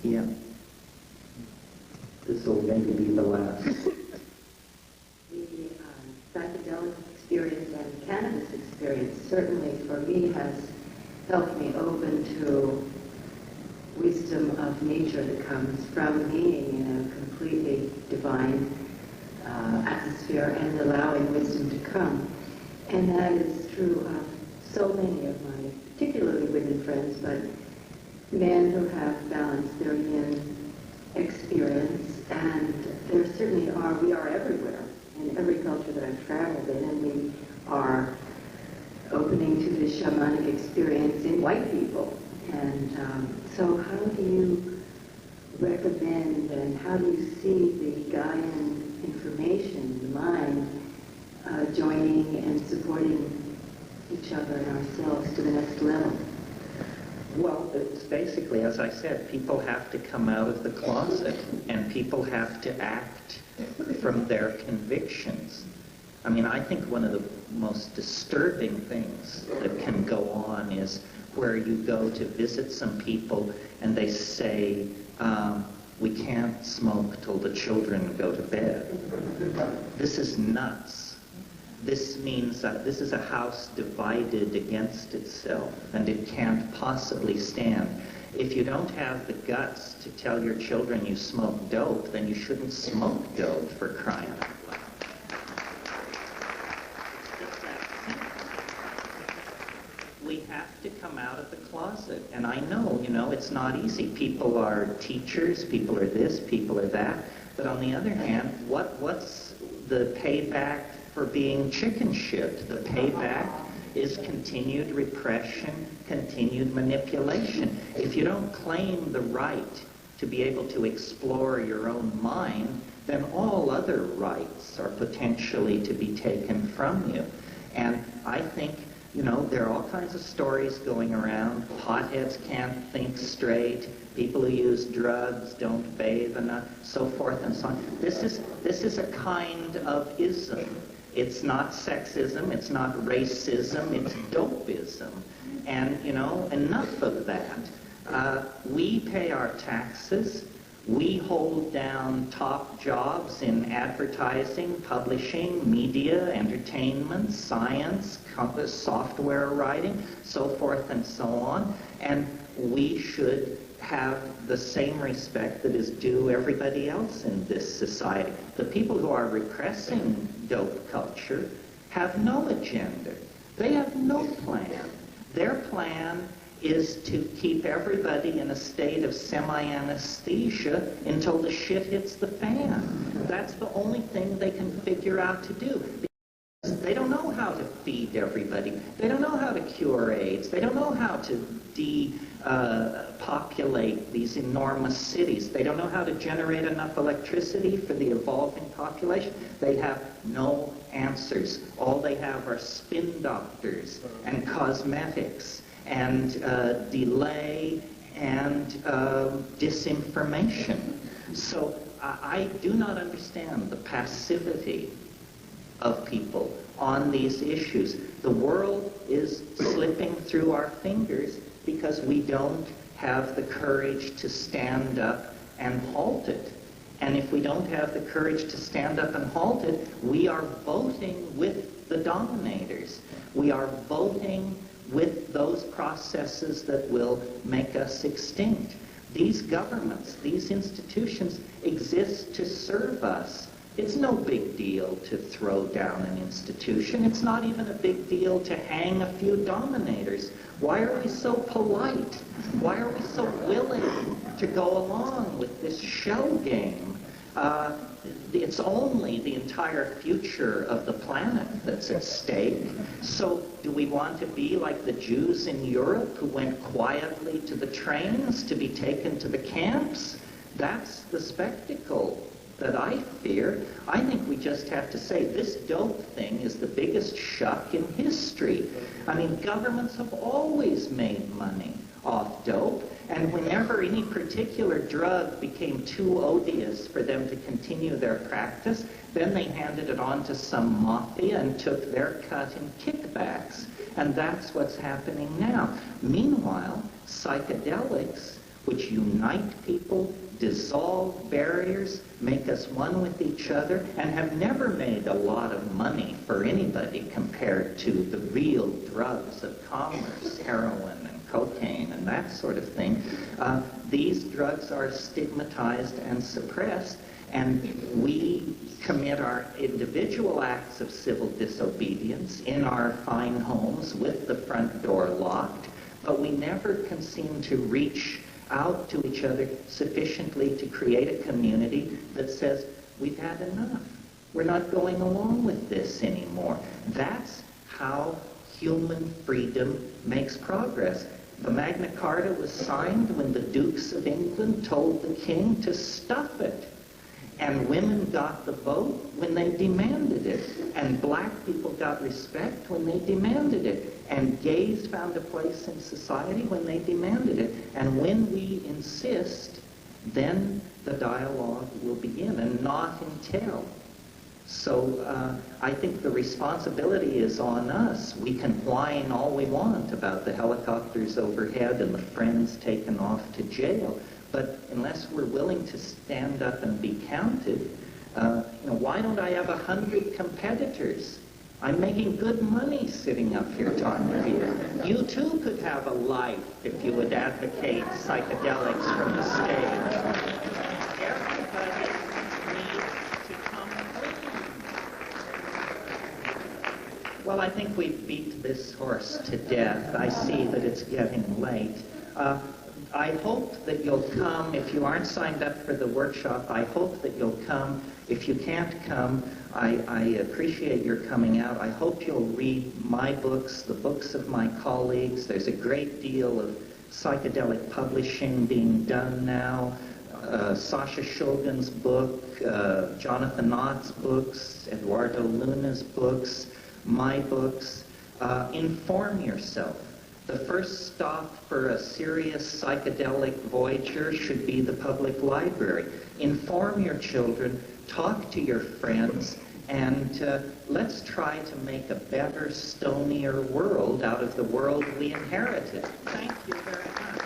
Yeah. This will maybe be the last. The psychedelic experience and cannabis experience certainly for me has helped me open to wisdom of nature that comes from being in a completely divine atmosphere and allowing wisdom to come. And that is true of so many of my, particularly women friends, but men who have balanced their yin experience. And there certainly are, we are everywhere in every culture that I've traveled in, and we are opening to the shamanic experience in white people. And so how do you recommend and how do you see the Gaian information, the mind, joining and supporting each other and ourselves to the next level? Well, it's basically, as I said, people have to come out of the closet and people have to act from their convictions. I mean, I think one of the most disturbing things that can go on is where you go to visit some people and they say, we can't smoke till the children go to bed. This is nuts. This means that this is a house divided against itself, and it can't possibly stand. If you don't have the guts to tell your children you smoke dope, then you shouldn't smoke dope, for crying out loud. We have to come out of the closet. And I know, it's not easy. People are teachers, people are this, people are that. But on the other hand, what's the payback for being chicken shit? The payback is continued repression, continued manipulation. If you don't claim the right to be able to explore your own mind, then all other rights are potentially to be taken from you. And I think, there are all kinds of stories going around. Potheads can't think straight. People who use drugs don't bathe enough, so forth and so on. This is a kind of ism. It's not sexism, it's not racism, it's dopeism. And, enough of that. We pay our taxes. We hold down top jobs in advertising, publishing, media, entertainment, science, software writing, so forth and so on. And we should have the same respect that is due everybody else in this society. The people who are repressing dope culture have no agenda. They have no plan. Their plan is to keep everybody in a state of semi-anesthesia until the shit hits the fan. That's the only thing they can figure out to do. They don't know how to feed everybody. They don't know how to cure AIDS. They don't know how to depopulate these enormous cities. They don't know how to generate enough electricity for the evolving population. They have no answers. All they have are spin doctors and cosmetics and delay and disinformation. So I do not understand the passivity of people on these issues. The world is slipping through our fingers because we don't have the courage to stand up and halt it. And if we don't have the courage to stand up and halt it, we are voting with the dominators. We are voting with those processes that will make us extinct. These governments, these institutions exist to serve us. It's no big deal to throw down an institution. It's not even a big deal to hang a few dominators. Why are we so polite? Why are we so willing to go along with this shell game? It's only the entire future of the planet that's at stake. So do we want to be like the Jews in Europe who went quietly to the trains to be taken to the camps? That's the spectacle that I fear. I think we just have to say this dope thing is the biggest shuck in history. I mean, governments have always made money off dope, and whenever any particular drug became too odious for them to continue their practice, then they handed it on to some mafia and took their cut in kickbacks. And that's what's happening now. Meanwhile, psychedelics which unite people, dissolve barriers, make us one with each other, and have never made a lot of money for anybody compared to the real drugs of commerce, heroin and cocaine and that sort of thing. These drugs are stigmatized and suppressed, and we commit our individual acts of civil disobedience in our fine homes with the front door locked, but we never can seem to reach out to each other sufficiently to create a community that says, we've had enough. We're not going along with this anymore. That's how human freedom makes progress. The Magna Carta was signed when the Dukes of England told the king to stuff it. And women got the vote when they demanded it. And black people got respect when they demanded it. And gays found a place in society when they demanded it. And when we insist, then the dialogue will begin, and not until. So I think the responsibility is on us. We can whine all we want about the helicopters overhead and the friends taken off to jail. But unless we're willing to stand up and be counted, why don't I have 100 competitors? I'm making good money sitting up here talking to you. You too could have a life if you would advocate psychedelics from the stage. Everybody needs to come home. Well, I think we've beat this horse to death. I see that it's getting late. I hope that you'll come. If you aren't signed up for the workshop, I hope that you'll come. If you can't come, I appreciate your coming out. I hope you'll read my books, the books of my colleagues. There's a great deal of psychedelic publishing being done now. Sasha Shulgin's book, Jonathan Knott's books, Eduardo Luna's books, my books. Inform yourself. The first stop for a serious psychedelic voyager should be the public library. Inform your children, talk to your friends, and let's try to make a better, stonier world out of the world we inherited. Thank you very much.